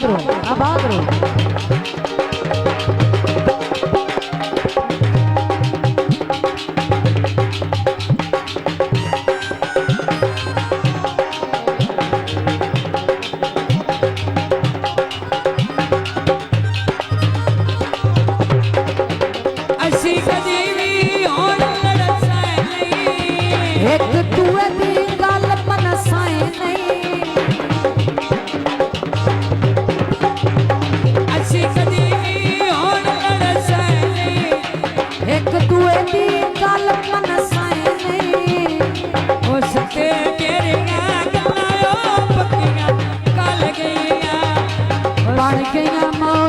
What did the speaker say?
आबाद रहो। एक दूए दी गल मनसाए नहीं, असी कदी होण लड़साए नहीं, एक दूए दी गल मनसाए नहीं। उस ते तेरियां गल्लां पक्कियां गल गईयां बन गईयां मौत